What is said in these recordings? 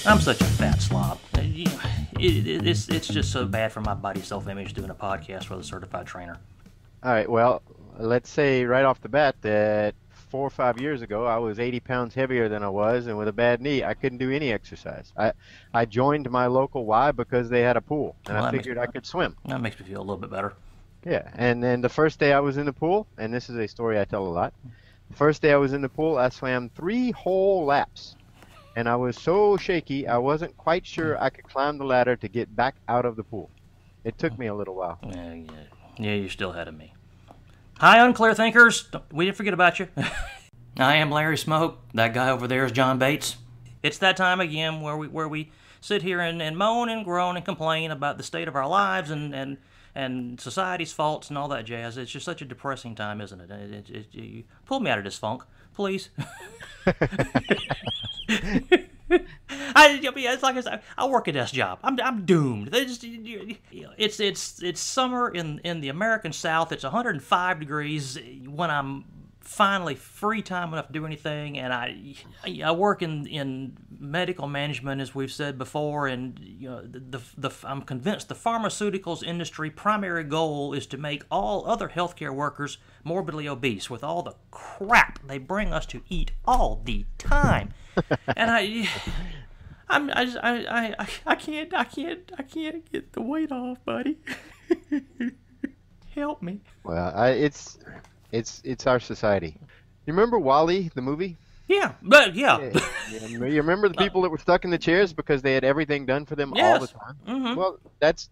I'm such a fat slob. It's just so bad for my body's self-image doing a podcast with a certified trainer. All right, well, let's say right off the bat that 4 or 5 years ago I was 80 pounds heavier than I was, and with a bad knee, I couldn't do any exercise. I joined my local Y because they had a pool, and Well, I figured I could swim. that makes me feel a little bit better. Yeah, and then the first day I was in the pool, and this is a story I tell a lot. The first day I was in the pool, I swam 3 whole laps. And I was so shaky, I wasn't quite sure I could climb the ladder to get back out of the pool. It took me a little while. Yeah, you're still ahead of me. Hi, unclear thinkers. We didn't forget about you. I am Larry Smoke. That guy over there is John Bates. It's that time again where we sit here and moan and groan and complain about the state of our lives and society's faults and all that jazz. It's just such a depressing time, isn't it? You pull me out of this funk, please. It's like I said, I work a desk job. I'm doomed. It's summer in the American South. It's 105 degrees when I'm finally free time enough to do anything, and I work in medical management, as we've said before, and I'm convinced the pharmaceuticals industry primary goal is to make all other healthcare workers morbidly obese with all the crap they bring us to eat all the time. And I can't get the weight off, buddy. Help me. Well, it's our society. You remember Wall-E, the movie? Yeah, but Yeah. You remember the people that were stuck in the chairs because they had everything done for them all the Yes. time? Mm-hmm. Well, that's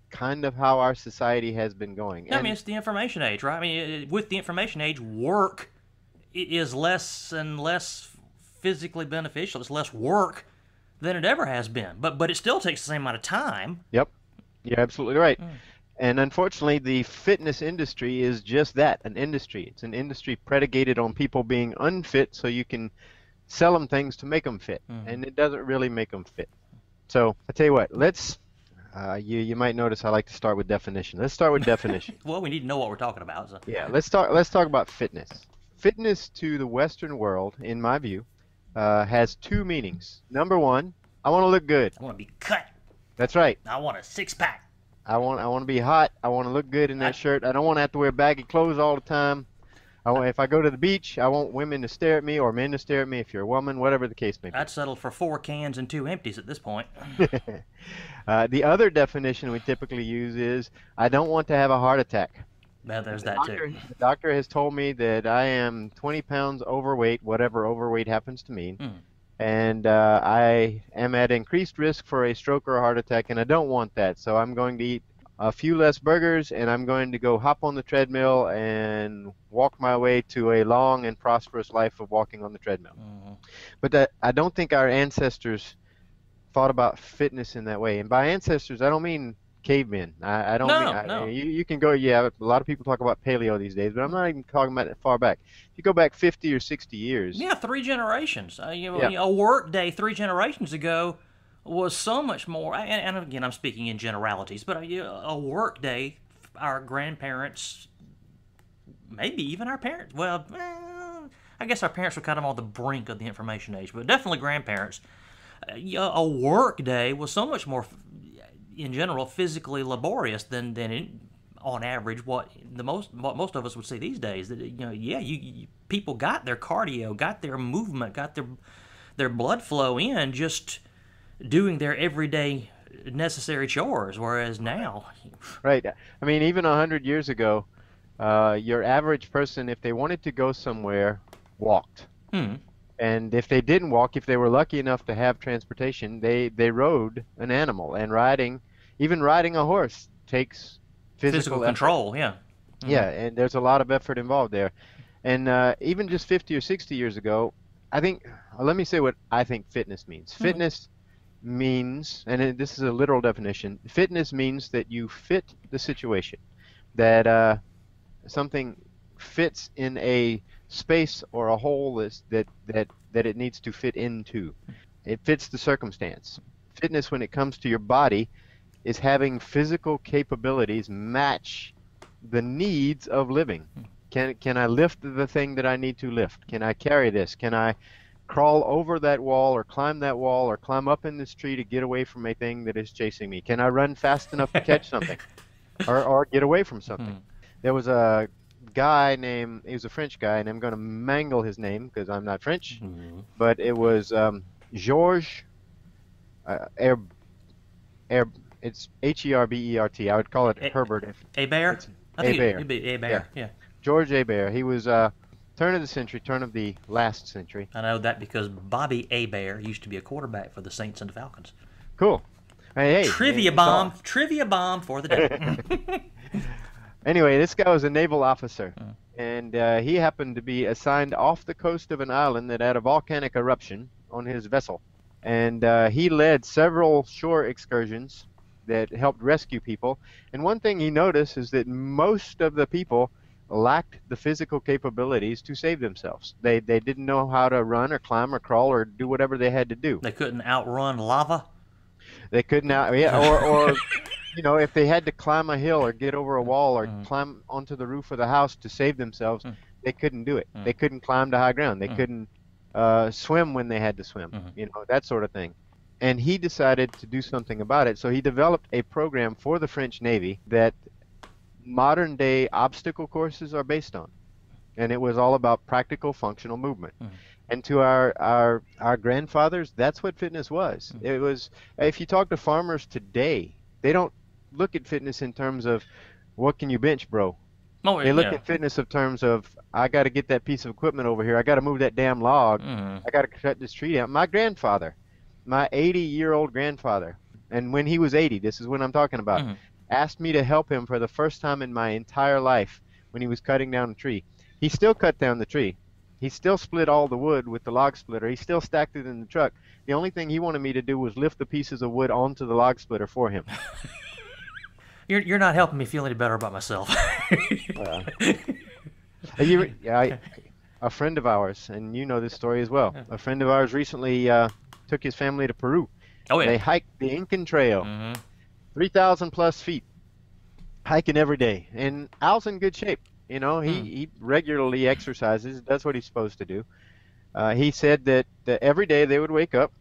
kind of how our society has been going. I mean, it's the information age, right? I mean, with the information age, work is less and less physically beneficial. It's less work than it ever has been. But it still takes the same amount of time. Yep, you're absolutely right. And unfortunately, the fitness industry is just that, an industry. It's an industry predicated on people being unfit so you can sell them things to make them fit. And it doesn't really make them fit. So I tell you what, you might notice I like to start with definition. Let's start with definition. Well, we need to know what we're talking about. So. Yeah, let's talk about fitness. Fitness to the Western world, in my view, has two meanings. Number one, I want to look good. I want to be cut. That's right. I want a six-pack. I want to be hot. I want to look good in that shirt. I don't want to have to wear baggy clothes all the time. If I go to the beach, I want women to stare at me or men to stare at me if you're a woman, whatever the case may be. I'd settle for 4 cans and 2 empties at this point. The other definition we typically use is, I don't want to have a heart attack. Well, there's that too. The doctor has told me that I am 20 pounds overweight, whatever overweight happens to mean. And I am at increased risk for a stroke or a heart attack, and I don't want that. So I'm going to eat a few less burgers, and I'm going to go hop on the treadmill and walk my way to a long and prosperous life of walking on the treadmill. But I don't think our ancestors thought about fitness in that way. And by ancestors, I don't mean cavemen. I don't No. You can go, yeah, a lot of people talk about paleo these days, but I'm not even talking about that far back. If you go back 50 or 60 years. Yeah, 3 generations. A work day 3 generations ago was so much more, and again, I'm speaking in generalities, but a work day, our grandparents, maybe even our parents, well, I guess our parents were kind of on the brink of the information age, but definitely grandparents. A work day was so much more, in general, physically laborious than on average what most of us would see these days. That people got their cardio, got their movement, got their blood flow in just doing their everyday necessary chores, whereas now, right. I mean, even 100 years ago, your average person, if they wanted to go somewhere, walked. And if they didn't walk, if they were lucky enough to have transportation, they rode an animal. And even riding a horse takes physical control. Yeah. Yeah, and there's a lot of effort involved there. And even just 50 or 60 years ago, I think, let me say what I think fitness means. Fitness means, and this is a literal definition, fitness means that you fit the situation, that something fits in a space or a hole that it needs to fit into. It fits the circumstance. Fitness, when it comes to your body, is having physical capabilities match the needs of living. Can I lift the thing that I need to lift? Can I carry this? Can I crawl over that wall or climb that wall or climb up in this tree to get away from a thing that is chasing me? Can I run fast enough to catch something or get away from something? There was a guy named, he was a French guy, and I'm going to mangle his name because I'm not French, but it was Georges Herb, Herb, it's Herbert. I would call it Herbert. Hebert? I think it'd be Hebert, yeah. George Hebert. He was turn of the century, turn of the last century. I know that because Bobby Hebert used to be a quarterback for the Saints and the Falcons. Cool. Hey, trivia bomb for the day. Anyway, this guy was a naval officer, and he happened to be assigned off the coast of an island that had a volcanic eruption on his vessel. And he led several shore excursions that helped rescue people. And one thing he noticed is that most of the people lacked the physical capabilities to save themselves. They didn't know how to run or climb or crawl or do whatever they had to do. They couldn't outrun lava? They couldn't or you know, if they had to climb a hill or get over a wall or climb onto the roof of the house to save themselves, they couldn't do it. They couldn't climb to high ground. They couldn't swim when they had to swim, you know, that sort of thing. And he decided to do something about it. So he developed a program for the French Navy that modern day obstacle courses are based on. And it was all about practical functional movement. And to our grandfathers, that's what fitness was. It was, if you talk to farmers today, they don't look at fitness in terms of what can you bench, bro. They look at fitness in terms of, I got to get that piece of equipment over here. I got to move that damn log. I got to cut this tree down. My grandfather, my 80-year-old grandfather, and when he was 80, this is what I'm talking about, asked me to help him for the first time in my entire life when he was cutting down a tree. He still cut down the tree. He still split all the wood with the log splitter. He still stacked it in the truck. The only thing he wanted me to do was lift the pieces of wood onto the log splitter for him. You're not helping me feel any better about myself. A friend of ours, and you know this story as well, a friend of ours recently took his family to Peru. Oh, yeah. They hiked the Incan Trail, 3,000 plus feet, hiking every day. And Al's in good shape. You know, he regularly exercises, does what he's supposed to do. He said that every day they would wake up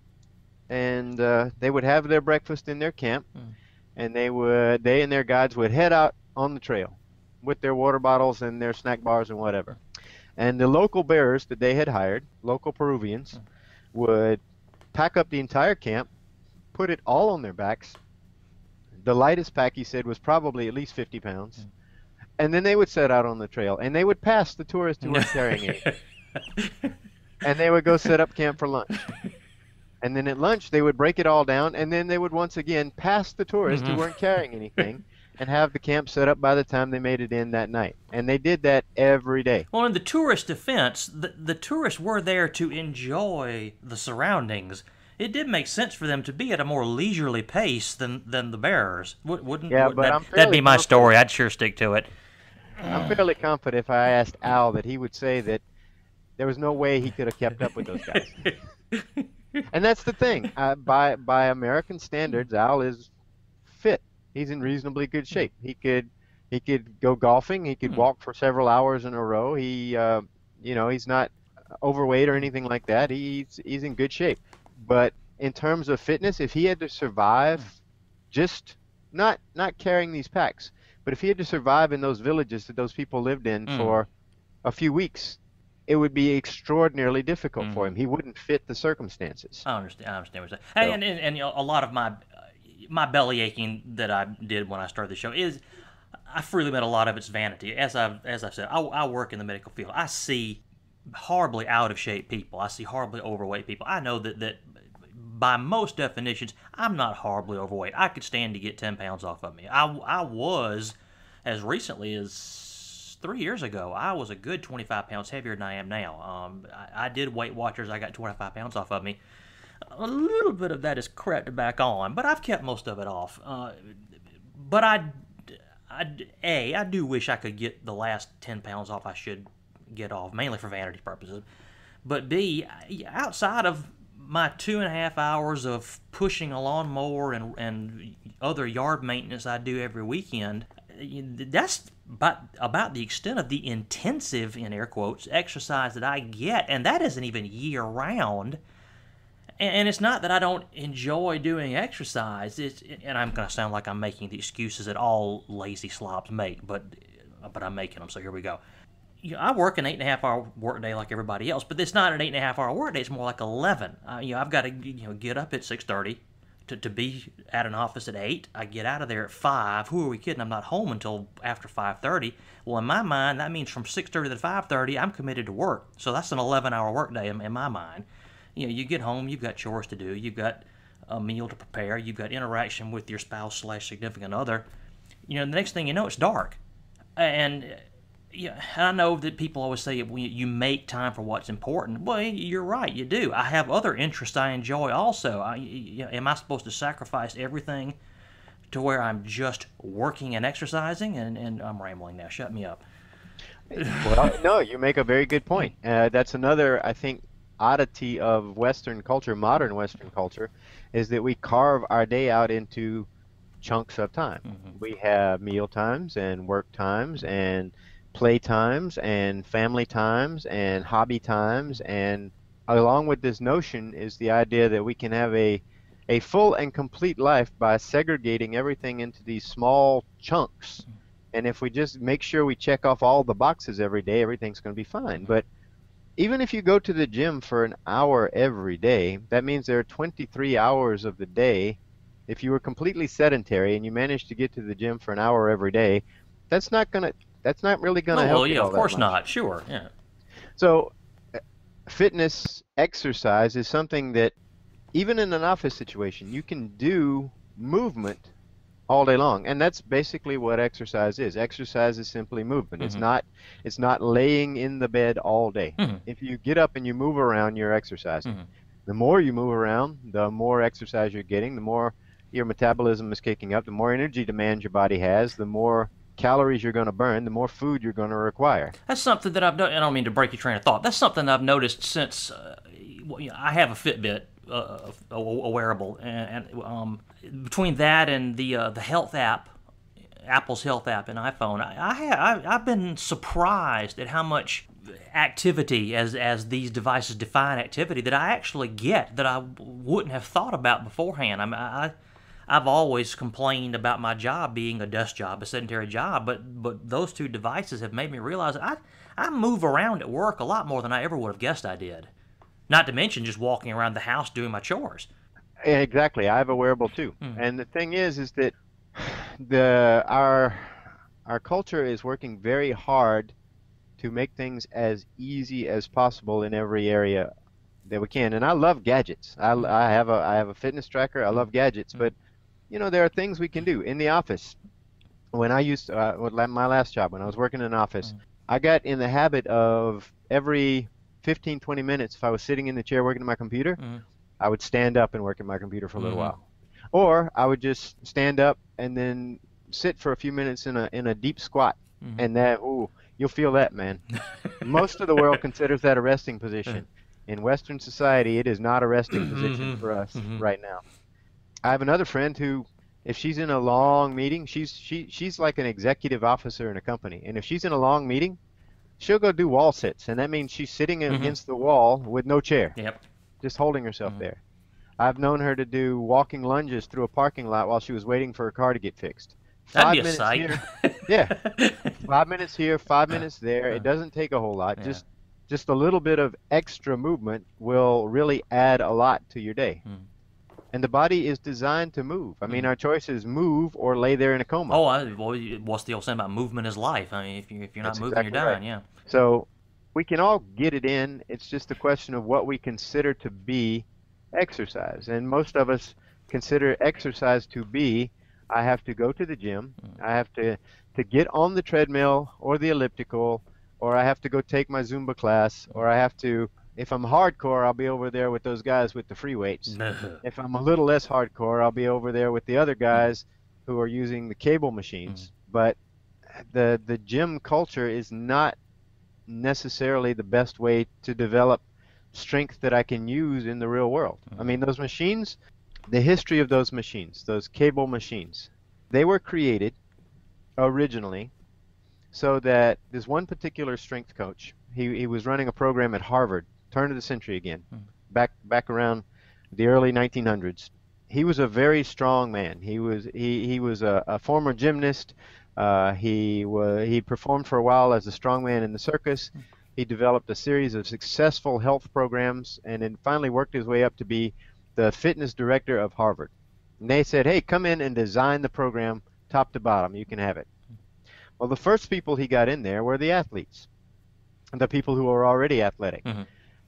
and they would have their breakfast in their camp, and they and their guides would head out on the trail with their water bottles and their snack bars and whatever. And the local bearers that they had hired, local Peruvians, would pack up the entire camp, put it all on their backs. The lightest pack, he said, was probably at least 50 pounds. And then they would set out on the trail, and they would pass the tourists who weren't carrying anything. And they would go set up camp for lunch. And then at lunch, they would break it all down, and then they would once again pass the tourists who weren't carrying anything and have the camp set up by the time they made it in that night. And they did that every day. Well, in the tourist defense, the tourists were there to enjoy the surroundings. It did make sense for them to be at a more leisurely pace than the bearers. Wouldn't that'd be my story. I'd sure stick to it. I'm fairly confident if I asked Al that he would say that there was no way he could have kept up with those guys. And that's the thing. By American standards, Al is fit. He's in reasonably good shape. He could go golfing. He could walk for several hours in a row. He, you know, he's not overweight or anything like that. He's in good shape. But in terms of fitness, if he had to survive, just not carrying these packs, but if he had to survive in those villages that those people lived in for a few weeks, it would be extraordinarily difficult for him. He wouldn't fit the circumstances. I understand what you're saying. And you know, a lot of my belly aching that I did when I started the show is, I freely admit a lot of it's vanity. As I've said, I work in the medical field. I see horribly out of shape people. I see horribly overweight people. I know that by most definitions, I'm not horribly overweight. I could stand to get 10 pounds off of me. I was, as recently as 3 years ago, I was a good 25 pounds heavier than I am now. I did Weight Watchers. I got 25 pounds off of me. A little bit of that is crept back on, but I've kept most of it off. But I do wish I could get the last 10 pounds off I should get off, mainly for vanity purposes. But B, outside of my 2.5 hours of pushing a lawnmower and other yard maintenance I do every weekend, that's about the extent of the intensive, in air quotes, exercise that I get, and that isn't even year round. And it's not that I don't enjoy doing exercise. And I'm going to sound like I'm making the excuses that all lazy slobs make, but I'm making them. So here we go. I work an 8.5 hour workday like everybody else, but it's not an 8.5 hour workday. It's more like 11. I've got to get up at 6:30 to be at an office at 8. I get out of there at 5. Who are we kidding? I'm not home until after 5:30. Well, in my mind, that means from 6:30 to 5:30, I'm committed to work. So that's an 11-hour workday in my mind. You get home, you've got chores to do, you've got a meal to prepare, you've got interaction with your spouse/significant other. The next thing you know, it's dark. And I know that people always say you make time for what's important. Well, you're right, you do. I have other interests I enjoy also. Am I supposed to sacrifice everything to where I'm just working and exercising? And I'm rambling now. Shut me up. Well, no, you make a very good point. That's another, I think, oddity of Western culture, modern Western culture, is that we carve our day out into chunks of time. We have meal times and work times and play times and family times and hobby times, and along with this notion is the idea that we can have a full and complete life by segregating everything into these small chunks. And if we just make sure we check off all the boxes every day, everything's going to be fine. But even if you go to the gym for an hour every day, that means there are 23 hours of the day. If you were completely sedentary and you managed to get to the gym for an hour every day, that's not really gonna help well, you yeah, all of that course much. not. Sure, yeah. So fitness exercise is something that even in an office situation, you can do movement all day long, and that's basically what exercise is. Exercise is simply movement. It's not laying in the bed all day. If you get up and you move around, you're exercising. The more you move around, the more exercise you're getting, the more your metabolism is kicking up, the more energy demand your body has, the more calories you're going to burn, the more food you're going to require. That's something that I've done. I don't mean to break your train of thought. That's something I've noticed since I have a Fitbit, a wearable, and between that and the health app, Apple's health app and iPhone, I've been surprised at how much activity, as these devices define activity, that I actually get that I wouldn't have thought about beforehand. I've always complained about my job being a desk job, a sedentary job, but those two devices have made me realize that I move around at work a lot more than I ever would have guessed I did. Not to mention just walking around the house doing my chores. Exactly. I have a wearable too. And the thing is that our culture is working very hard to make things as easy as possible in every area that we can. And I love gadgets. I have a fitness tracker. I love gadgets, but there are things we can do in the office. When I used to, my last job, when I was working in an office, I got in the habit of every 15, 20 minutes, if I was sitting in the chair working on my computer, I would stand up and work at my computer for a little while. Or I would just stand up and then sit for a few minutes in a deep squat. And you'll feel that, man. Most of the world considers that a resting position. In Western society, it is not a resting position for us right now. I have another friend who, if she's in a long meeting, she's like an executive officer in a company, and if she's in a long meeting, she'll go do wall sits, and that means she's sitting against the wall with no chair, just holding herself there. I've known her to do walking lunges through a parking lot while she was waiting for her car to get fixed. That'd be a sight. Here, yeah, 5 minutes here, 5 minutes there. It doesn't take a whole lot. Just a little bit of extra movement will really add a lot to your day. And the body is designed to move. I mean, our choice is move or lay there in a coma. What's the old saying about movement is life? I mean, if you're not moving, exactly you're dying. Right. Yeah. So we can all get it in. It's just a question of what we consider to be exercise. And most of us consider exercise to be, I have to go to the gym, I have to get on the treadmill or the elliptical, or I have to go take my Zumba class, or I have to, if I'm hardcore, I'll be over there with those guys with the free weights. If I'm a little less hardcore, I'll be over there with the other guys who are using the cable machines. But the gym culture is not necessarily the best way to develop strength that I can use in the real world. I mean, those machines, the history of those machines, those cable machines, they were created originally so that this one particular strength coach, he was running a program at Harvard, turn of the century again, back around the early 1900s. He was a very strong man. He was a former gymnast. He performed for a while as a strongman in the circus. He developed a series of successful health programs and then finally worked his way up to be the fitness director of Harvard. And they said, "Hey, come in and design the program top to bottom. You can have it." Well, the first people he got in there were the athletes, the people who were already athletic,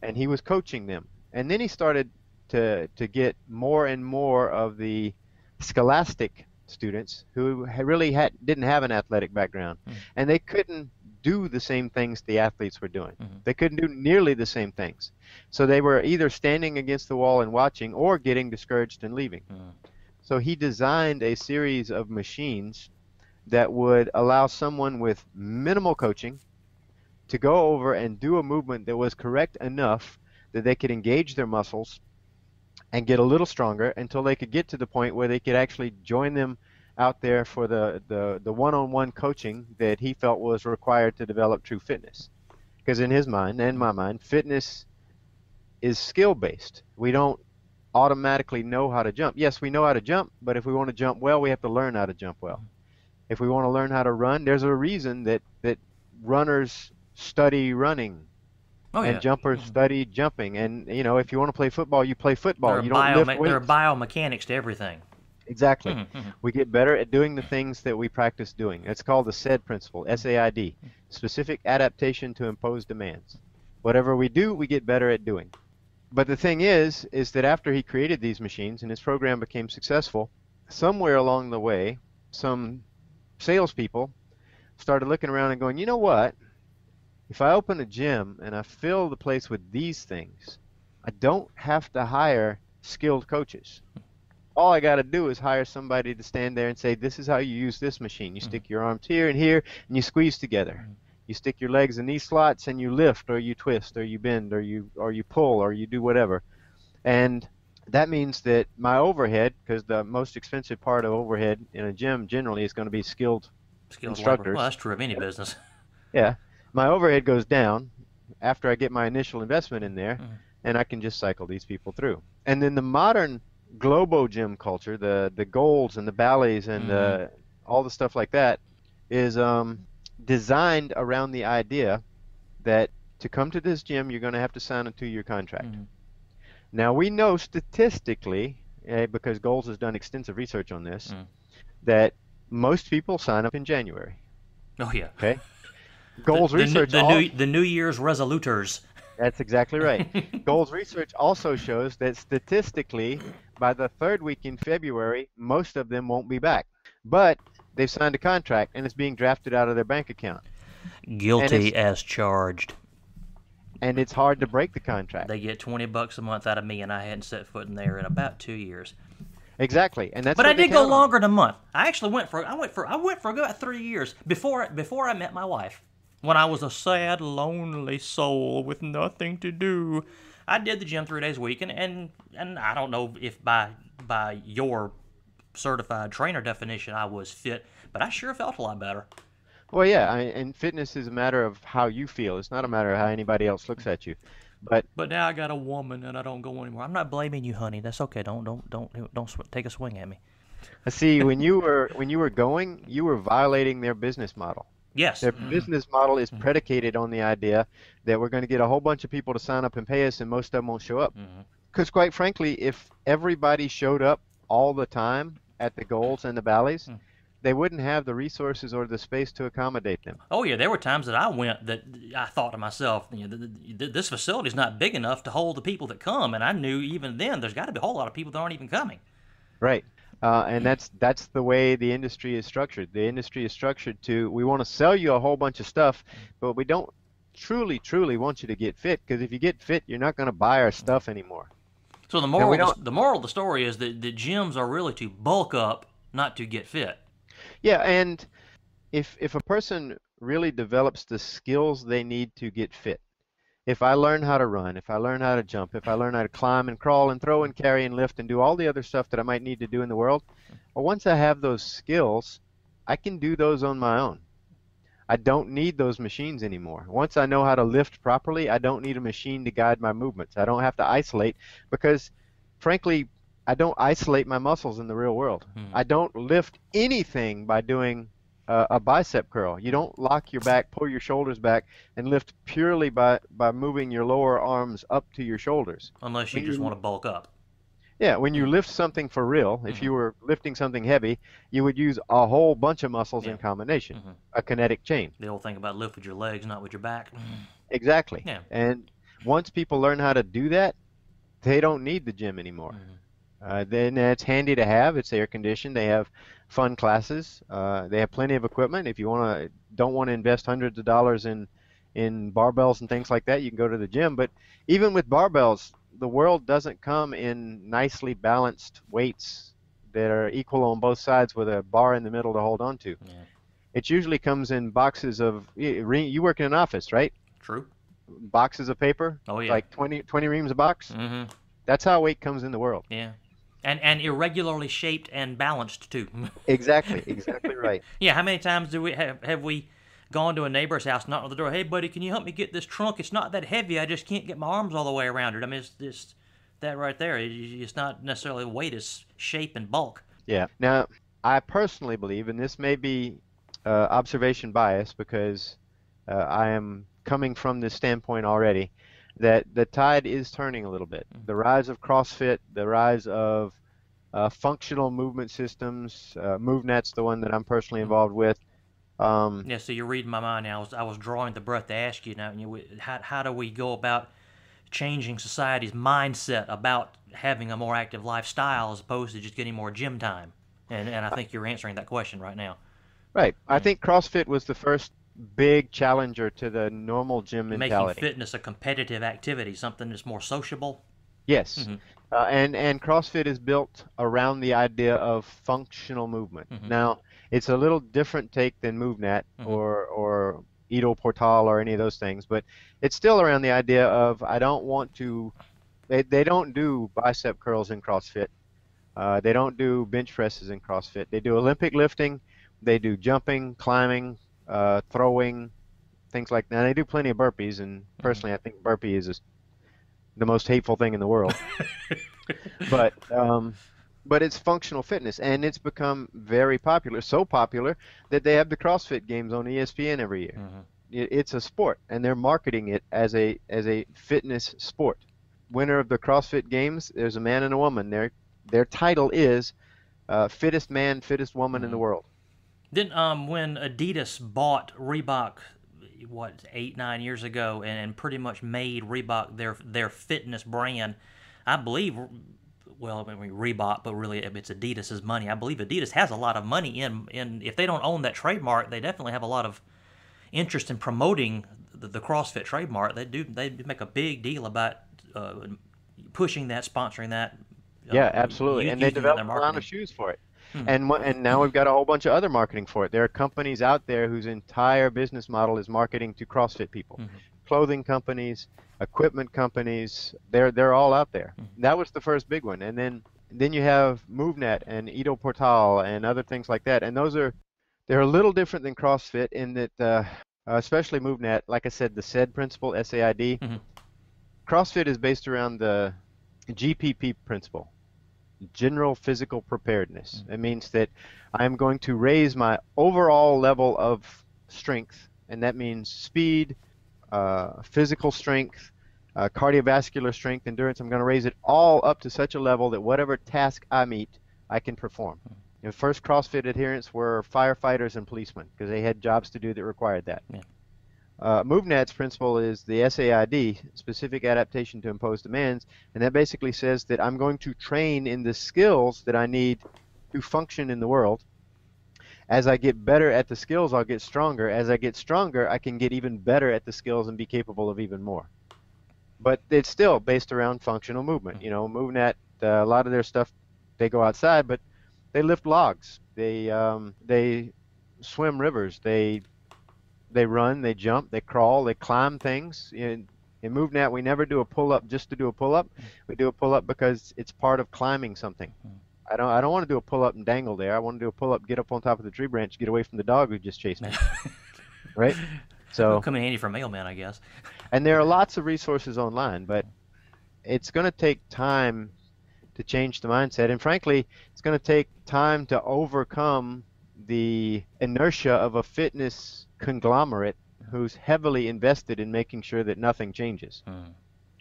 and he was coaching them. And then he started to get more and more of the scholastic students who really didn't have an athletic background, and they couldn't do the same things the athletes were doing. They couldn't do nearly the same things. So they were either standing against the wall and watching or getting discouraged and leaving. So he designed a series of machines that would allow someone with minimal coaching to go over and do a movement that was correct enough that they could engage their muscles and get a little stronger until they could get to the point where they could actually join them out there for the one-on-one coaching that he felt was required to develop true fitness. Because in his mind and my mind, fitness is skill-based. We don't automatically know how to jump. Yes, we know how to jump, but if we want to jump well, we have to learn how to jump well. If we want to learn how to run, there's a reason that runners study running. Oh, yeah. And jumpers study jumping. And, you know, if you want to play football, you play football. You don't lift weights. There are biomechanics to everything. Exactly. We get better at doing the things that we practice doing. It's called the SAID principle, S-A-I-D, specific adaptation to imposed demands. Whatever we do, we get better at doing. But the thing is that after he created these machines and his program became successful, somewhere along the way, some salespeople started looking around and going, you know what? If I open a gym and I fill the place with these things, I don't have to hire skilled coaches. All I got to do is hire somebody to stand there and say, this is how you use this machine. You stick your arms here and here, and you squeeze together. You stick your legs in these slots, and you lift, or you twist, or you bend, or you pull, or you do whatever. And that means that my overhead, because the most expensive part of overhead in a gym generally is going to be skilled instructors. Labor. Well, that's true of any business. Yeah. My overhead goes down after I get my initial investment in there, and I can just cycle these people through. And then the modern Globo gym culture, the Golds and the Bally's and all the stuff like that, is designed around the idea that to come to this gym, you're going to have to sign a 2-year contract. Now, we know statistically, because Golds has done extensive research on this, that most people sign up in January. Oh, yeah. Okay? Golds research... The New Year's resoluters. That's exactly right. Golds research also shows that statistically, by the 3rd week in February, most of them won't be back. But they've signed a contract, and it's being drafted out of their bank account. Guilty as charged. And it's hard to break the contract. They get $20 a month out of me, and I hadn't set foot in there in about 2 years. Exactly, and that's. But I did go longer than a month. I actually went for about 3 years before I met my wife. When I was a sad, lonely soul with nothing to do, I did the gym 3 days a week, and I don't know if by your certified trainer definition I was fit, but I sure felt a lot better. Well, yeah, and fitness is a matter of how you feel. It's not a matter of how anybody else looks at you. But now I got a woman and I don't go anymore. I'm not blaming you, honey. That's okay. Don't take a swing at me. See, when you were going, you were violating their business model. Yes. Their business model is predicated on the idea that we're going to get a whole bunch of people to sign up and pay us, and most of them won't show up. Because quite frankly, if everybody showed up all the time at the Golds and the Bally's, they wouldn't have the resources or the space to accommodate them. Oh yeah, there were times that I went that I thought to myself, this facility's not big enough to hold the people that come, and I knew even then there's got to be a whole lot of people that aren't even coming. Right. And that's the way the industry is structured. The industry is structured to, we want to sell you a whole bunch of stuff, but we don't truly want you to get fit, because if you get fit, you're not going to buy our stuff anymore. So the moral of the story is that the gyms are really to bulk up, not to get fit. Yeah, and if a person really develops the skills they need to get fit, if I learn how to run, if I learn how to jump, if I learn how to climb and crawl and throw and carry and lift and do all the other stuff that I might need to do in the world, well, once I have those skills, I can do those on my own. I don't need those machines anymore. Once I know how to lift properly, I don't need a machine to guide my movements. I don't have to isolate because, frankly, I don't isolate my muscles in the real world. Hmm. I don't lift anything by doing a bicep curl. You don't lock your back, pull your shoulders back, and lift purely by moving your lower arms up to your shoulders. Unless you When just want you to bulk up. Yeah, when you Hmm. lift something for real, if Hmm. you were lifting something heavy, you would use a whole bunch of muscles Yeah. in combination, Hmm. a kinetic chain. The old thing about lift with your legs, not with your back. Exactly. Yeah. And once people learn how to do that, they don't need the gym anymore. Hmm. Then it's handy to have. It's air conditioned. They have fun classes. They have plenty of equipment. If you don't want to invest hundreds of dollars in barbells and things like that, you can go to the gym. But even with barbells, the world doesn't come in nicely balanced weights that are equal on both sides with a bar in the middle to hold on to. Yeah. It usually comes in boxes of, you work in an office, right? True. Boxes of paper, Oh yeah. like 20 reams a box. Hmm. That's how weight comes in the world. Yeah. And irregularly shaped and balanced too. Exactly, exactly right. Yeah. How many times do we have we gone to a neighbor's house, knocked on the door? Hey, buddy, can you help me get this trunk? It's not that heavy. I just can't get my arms all the way around it. I mean, it's just that right there. It's not necessarily weight; it's shape and bulk. Yeah. Now, I personally believe, and this may be observation bias because I am coming from this standpoint already, that the tide is turning a little bit. The rise of CrossFit, the rise of functional movement systems, MoveNet's the one that I'm personally Mm. involved with. Um, Yeah. So you're reading my mind now. I was drawing the breath to ask you now. How do we go about changing society's mindset about having a more active lifestyle as opposed to just getting more gym time? And I think you're answering that question right now. right. I Yeah. think CrossFit was the first big challenger to the normal gym Making mentality. fitness a competitive activity, something that's more sociable. Yes. Hmm. And CrossFit is built around the idea of functional movement. Hmm. Now, it's a little different take than MoveNet Hmm. or Edo Portal or any of those things, but it's still around the idea of I don't want to. They don't do bicep curls in CrossFit. They don't do bench presses in CrossFit. They do Olympic lifting. They do jumping, climbing, throwing, things like that. They do plenty of burpees, and Hmm. personally, I think burpee is the most hateful thing in the world. But but it's functional fitness, and it's become very popular, so popular that they have the CrossFit Games on ESPN every year. Hmm. It's a sport, and they're marketing it as a fitness sport. Winner of the CrossFit Games, there's a man and a woman. Their title is fittest man, fittest woman in the Hmm. world. Then, when Adidas bought Reebok, what 8 9 years ago, and pretty much made Reebok their fitness brand, I believe. Well, I mean Reebok, but really it's Adidas's money. I believe Adidas has a lot of money in. If they don't own that trademark, they definitely have a lot of interest in promoting the CrossFit trademark. They do make a big deal about pushing that, sponsoring that, Yeah, absolutely. And they using that in their developed a line of marketing. shoes for it. Hmm. And now we've got a whole bunch of other marketing for it. There are companies out there whose entire business model is marketing to CrossFit people. Hmm. Clothing companies, equipment companies, they're all out there. That was the first big one. And then you have MoveNet and Edo Portal and other things like that. And they're a little different than CrossFit in that especially MoveNet, like I said, the SAID principle, SAID. Hmm. CrossFit is based around the GPP principle. General physical preparedness. It means that I'm going to raise my overall level of strength, and that means speed, physical strength, cardiovascular strength, endurance. I'm going to raise it all up to such a level that whatever task I meet, I can perform. The first CrossFit adherents were firefighters and policemen because they had jobs to do that required that. Yeah. MoveNet's principle is the SAID, specific adaptation to imposed demands, and that basically says that I'm going to train in the skills that I need to function in the world. As I get better at the skills, I'll get stronger. As I get stronger, I can get even better at the skills and be capable of even more. But it's still based around functional movement. You know, MoveNet, a lot of their stuff, they go outside, but they lift logs. They swim rivers. They run, they jump, they crawl, they climb things. In MoveNet, we never do a pull-up just to do a pull-up. We do a pull-up because it's part of climbing something. I don't want to do a pull up and dangle there. I want to do a pull up, get up on top of the tree branch, get away from the dog who just chased me. Right? It'll So, come in handy for mailman, I guess. and there are lots of resources online, but it's going to take time to change the mindset. And frankly, it's going to take time to overcome the inertia of a fitness conglomerate who's heavily invested in making sure that nothing changes.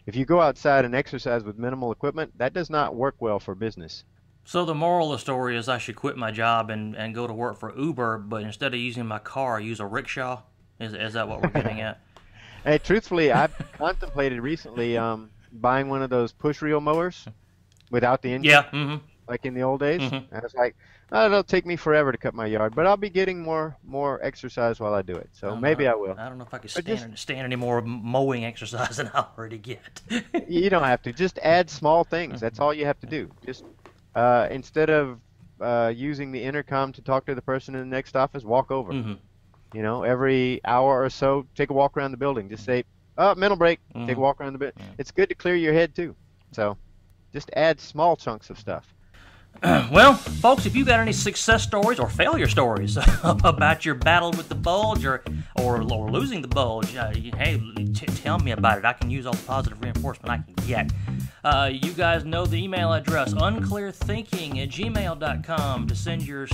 If you go outside and exercise with minimal equipment, that does not work well for business. So the moral of the story is I should quit my job and go to work for Uber, but instead of using my car, use a rickshaw? Is that what we're getting at? Hey, truthfully, I've contemplated recently buying one of those push reel mowers without the engine, Yeah, like in the old days. And I was like, oh, it'll take me forever to cut my yard, but I'll be getting more exercise while I do it. So maybe I will. I don't know if I could But stand any more mowing exercise than I already get. you don't have to. Just add small things. That's all you have to do. Just instead of using the intercom to talk to the person in the next office, walk over. You know, every hour or so, take a walk around the building. Just say, oh, mental break. Take a walk around the building. It's good to clear your head, too. So just add small chunks of stuff. Well, folks, if you got any success stories or failure stories about your battle with the bulge or losing the bulge, hey, tell me about it. I can use all the positive reinforcement I can get. You guys know the email address, unclearthinking@gmail.com, to send your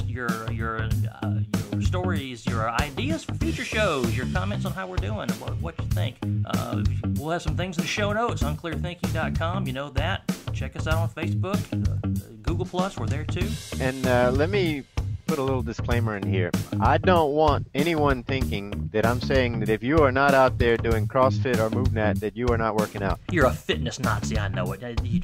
stories, your ideas for future shows, your comments on how we're doing, what you think. We'll have some things in the show notes, unclearthinking.com. You know that. Check us out on Facebook, Google+, we're there too. And let me put a little disclaimer in here. I don't want anyone thinking that I'm saying that if you are not out there doing CrossFit or MoveNat, that you are not working out. You're a fitness Nazi, I know it. You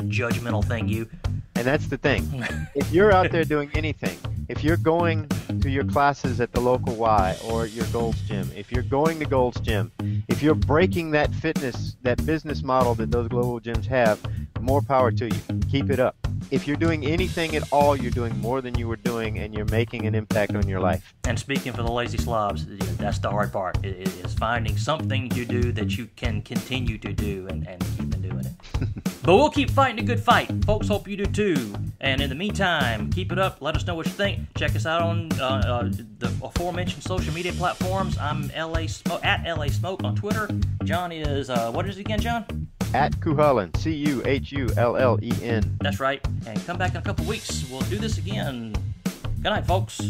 judgmental thing, you. And that's the thing. If you're out there doing anything, if you're going to your classes at the local Y or your Gold's Gym, if you're going to Gold's Gym, if you're breaking that business model that those global gyms have, more power to you. Keep it up. If you're doing anything at all, you're doing more than you were doing, and you're making an impact on your life. And speaking for the lazy slobs, that's the hard part, is finding something to do that you can continue to do and keep on doing it. But we'll keep fighting a good fight. Folks, hope you do too. And in the meantime, keep it up. Let us know what you think. Check us out on the aforementioned social media platforms. I'm at LA Smoke on Twitter. John is, what is it again, John? At Cuhullen, Cuhullen. That's right. And come back in a couple weeks. We'll do this again. Good night, folks.